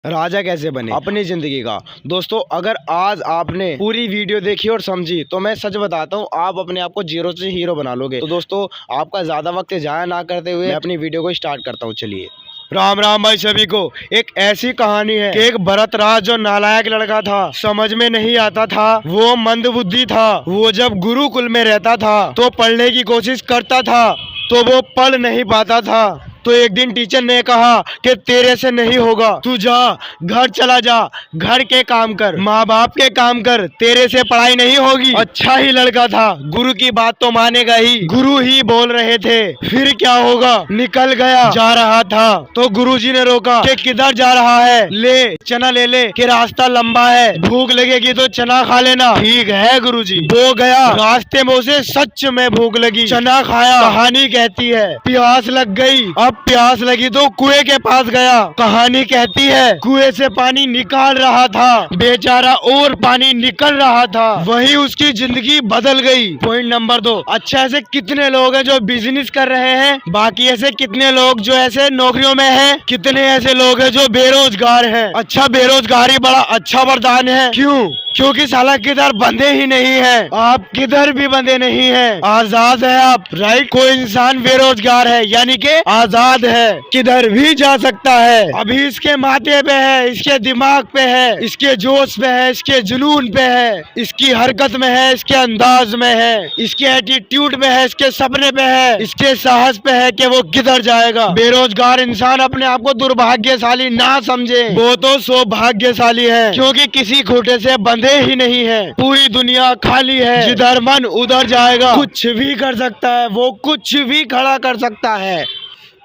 राजा कैसे बने अपनी जिंदगी का। दोस्तों, अगर आज आपने पूरी वीडियो देखी और समझी तो मैं सच बताता हूँ, आप अपने आप को जीरो से हीरो बना लोगे। तो दोस्तों, आपका ज्यादा वक्त जाया ना करते हुए मैं अपनी वीडियो को स्टार्ट करता हूँ। चलिए। राम राम भाई सभी को। एक ऐसी कहानी है कि एक भरतराज जो नालायक लड़का था, समझ में नहीं आता था, वो मंदबुद्धि था। वो जब गुरुकुल में रहता था तो पढ़ने की कोशिश करता था तो वो पढ़ नहीं पाता था। तो एक दिन टीचर ने कहा कि तेरे से नहीं होगा, तू जा, घर चला जा, घर के काम कर, माँ बाप के काम कर, तेरे से पढ़ाई नहीं होगी। अच्छा ही लड़का था, गुरु की बात तो मानेगा ही, गुरु ही बोल रहे थे। फिर क्या होगा, निकल गया, जा रहा था तो गुरुजी ने रोका कि किधर जा रहा है, ले चना ले ले कि रास्ता लंबा है, भूख लगेगी तो चना खा लेना। ठीक है गुरुजी। वो गया, रास्ते में उसे सच में भूख लगी, चना खाया। कहानी कहती है प्यास लग गई, अब प्यास लगी तो कुएं के पास गया। कहानी कहती है कुएं से पानी निकाल रहा था, बेचारा और पानी निकल रहा था, वही उसकी जिंदगी बदल गई। Point number 2। अच्छा, ऐसे कितने लोग हैं जो बिजनेस कर रहे हैं, बाकी ऐसे कितने लोग जो ऐसे नौकरियों में हैं, कितने ऐसे लोग हैं जो बेरोजगार हैं। अच्छा, बेरोजगारी बड़ा अच्छा वरदान है। क्यों? क्योंकि साला किधर बंधे ही नहीं है, आप किधर भी बंधे नहीं है, आजाद है आप। राइट। कोई इंसान बेरोजगार है यानी कि आजाद है, किधर भी जा सकता है। अभी इसके माथे पे है, इसके दिमाग पे है, इसके जोश पे है, इसके जुनून पे है, इसकी हरकत में है, इसके अंदाज में है, इसके एटीट्यूड में है, इसके सपने पे है, इसके साहस पे है कि वो किधर जाएगा। बेरोजगार इंसान अपने आप को दुर्भाग्यशाली ना समझे, वो तो सौभाग्यशाली है, क्योंकि किसी खूंटे से बंधे ही नहीं है। पूरी दुनिया खाली है, जिधर मन उधर जाएगा, कुछ भी कर सकता है, वो कुछ भी खड़ा कर सकता है।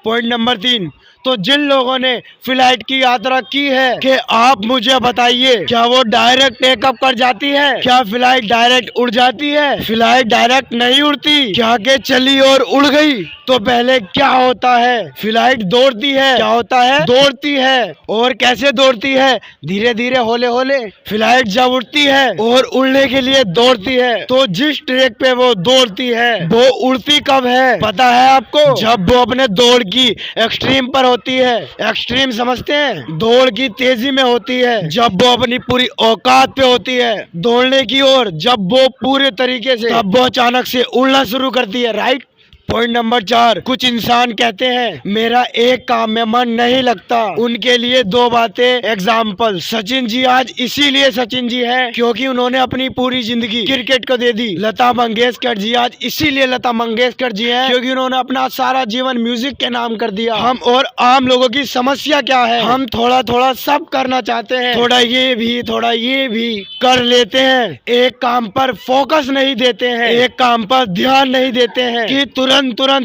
Point number 3। तो जिन लोगों ने फ्लाइट की यात्रा की है कि आप मुझे बताइए, क्या वो डायरेक्ट टेकअप कर जाती है? क्या फ्लाइट डायरेक्ट उड़ जाती है? फ्लाइट डायरेक्ट नहीं उड़ती। क्या के चली और उड़ गई तो पहले क्या होता है? फ्लाइट दौड़ती है। क्या होता है? दौड़ती है। और कैसे दौड़ती है? धीरे धीरे, होले होले। फ्लाइट जब उड़ती है और उड़ने के लिए दौड़ती है तो जिस ट्रैक पे वो दौड़ती है वो उड़ती कब है पता है आपको? जब वो अपने दौड़ की एक्सट्रीम पर होती है। एक्सट्रीम समझते हैं? दौड़ की तेजी में होती है, जब वो अपनी पूरी औकात पे होती है दौड़ने की ओर, जब वो पूरे तरीके से, तब वो अचानक से उड़ना शुरू करती है। राइट। Point number 4। कुछ इंसान कहते हैं मेरा एक काम में मन नहीं लगता, उनके लिए 2 बातें एग्जाम्पल। सचिन जी आज इसीलिए सचिन जी है क्योंकि उन्होंने अपनी पूरी जिंदगी क्रिकेट को दे दी। लता मंगेशकर जी आज इसीलिए लता मंगेशकर जी हैं क्योंकि उन्होंने अपना सारा जीवन म्यूजिक के नाम कर दिया। हम और आम लोगों की समस्या क्या है, हम थोड़ा थोड़ा सब करना चाहते हैं, थोड़ा ये भी थोड़ा ये भी कर लेते हैं, एक काम पर फोकस नहीं देते हैं, एक काम पर ध्यान नहीं देते हैं कि तुरंत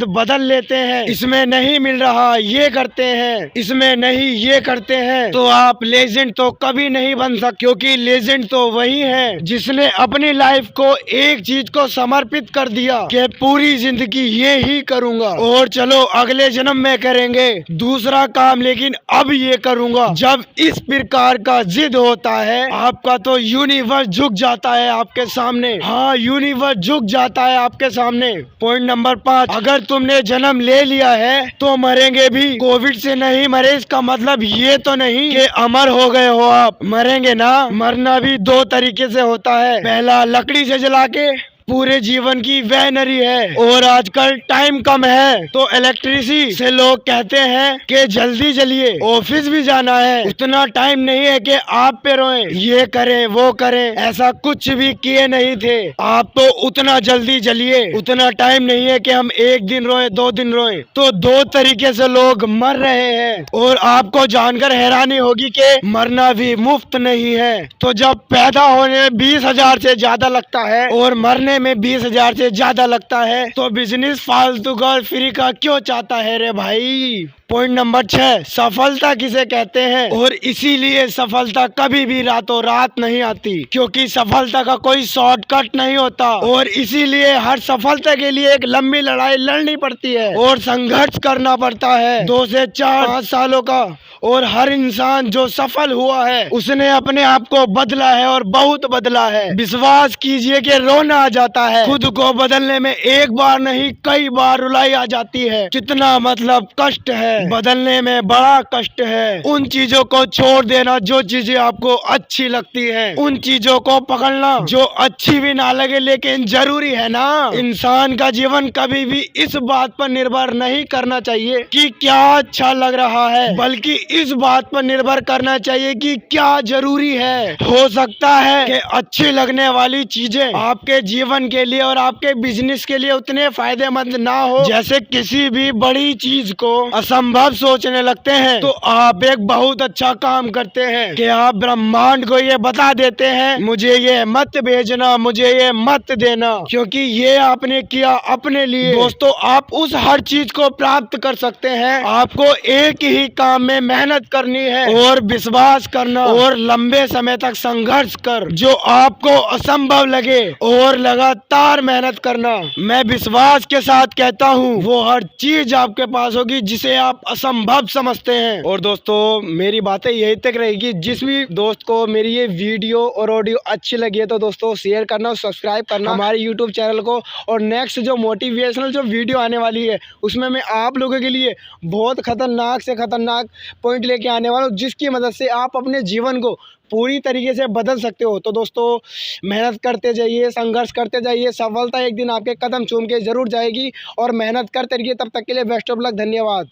बदल लेते हैं। इसमें नहीं मिल रहा ये करते हैं, इसमें नहीं ये करते हैं। तो आप लेजेंड तो कभी नहीं बन सकते, क्योंकि लेजेंड तो वही है जिसने अपनी लाइफ को एक चीज को समर्पित कर दिया कि पूरी जिंदगी ये ही करूंगा और चलो अगले जन्म में करेंगे दूसरा काम, लेकिन अब ये करूंगा। जब इस प्रकार का जिद होता है आपका तो यूनिवर्स झुक जाता है आपके सामने। हाँ, यूनिवर्स झुक जाता है आपके सामने। Point number 5। अगर तुमने जन्म ले लिया है तो मरेंगे भी। कोविड से नहीं मरे इसका मतलब ये तो नहीं कि अमर हो गए हो आप, मरेंगे ना। मरना भी 2 तरीके से होता है, पहला लकड़ी से जला के, पूरे जीवन की वह नरी है, और आजकल टाइम कम है तो इलेक्ट्रिसिटी से लोग कहते हैं कि जल्दी जलिए, ऑफिस भी जाना है, उतना टाइम नहीं है कि आप पे रोएं, ये करें वो करें, ऐसा कुछ भी किए नहीं थे आप, तो उतना जल्दी जलिए, उतना टाइम नहीं है कि हम 1 दिन रोए 2 दिन रोए। तो 2 तरीके से लोग मर रहे हैं और आपको जानकर हैरानी होगी कि मरना भी मुफ्त नहीं है। तो जब पैदा होने में 20,000 से ज्यादा लगता है और मरने में 20,000 से ज्यादा लगता है तो बिजनेस फालतू गर्ल फ्री का क्यों चाहता है रे भाई। Point number 6। सफलता किसे कहते हैं, और इसीलिए सफलता कभी भी रातों रात नहीं आती, क्योंकि सफलता का कोई शॉर्टकट नहीं होता, और इसीलिए हर सफलता के लिए एक लंबी लड़ाई लड़नी पड़ती है और संघर्ष करना पड़ता है 2 से 4 5 सालों का। और हर इंसान जो सफल हुआ है उसने अपने आप को बदला है और बहुत बदला है। विश्वास कीजिए कि रोना आ जाता है, खुद को बदलने में एक बार नहीं कई बार रुलाई आ जाती है। कितना मतलब कष्ट है, बदलने में बड़ा कष्ट है। उन चीजों को छोड़ देना जो चीजें आपको अच्छी लगती है, उन चीजों को पकड़ना जो अच्छी भी ना लगे लेकिन जरूरी है ना। इंसान का जीवन कभी भी इस बात पर निर्भर नहीं करना चाहिए कि क्या अच्छा लग रहा है, बल्कि इस बात पर निर्भर करना चाहिए कि क्या जरूरी है। हो सकता है कि अच्छी लगने वाली चीजें आपके जीवन के लिए और आपके बिजनेस के लिए उतने फायदेमंद ना हो। जैसे किसी भी बड़ी चीज को असंभव सोचने लगते हैं तो आप एक बहुत अच्छा काम करते हैं कि आप ब्रह्मांड को ये बता देते हैं मुझे ये मत भेजना, मुझे ये मत देना, क्योंकि ये आपने किया अपने लिए। दोस्तों, आप उस हर चीज को प्राप्त कर सकते हैं। आपको एक ही काम में मेहनत करनी है और विश्वास करना और लंबे समय तक संघर्ष कर जो आपको असंभव लगे और लगातार मेहनत करना। मैं विश्वास के साथ कहता हूँ वो हर चीज आपके पास होगी जिसे आप असंभव समझते हैं। और दोस्तों, मेरी बातें यही तक रहेगी। जिस भी दोस्त को मेरी ये वीडियो और ऑडियो अच्छी लगी है तो दोस्तों शेयर करना और सब्सक्राइब करना हमारे यूट्यूब चैनल को। और नेक्स्ट जो मोटिवेशनल जो वीडियो आने वाली है उसमें मैं आप लोगों के लिए बहुत खतरनाक से खतरनाक पॉइंट लेके आने वाला हूँ जिसकी मदद से आप अपने जीवन को पूरी तरीके से बदल सकते हो। तो दोस्तों, मेहनत करते जाइए, संघर्ष करते जाइए, सफलता एक दिन आपके कदम चूम के जरूर जाएगी। और मेहनत करते रहिए। तब तक के लिए बेस्ट ऑफ लक, धन्यवाद।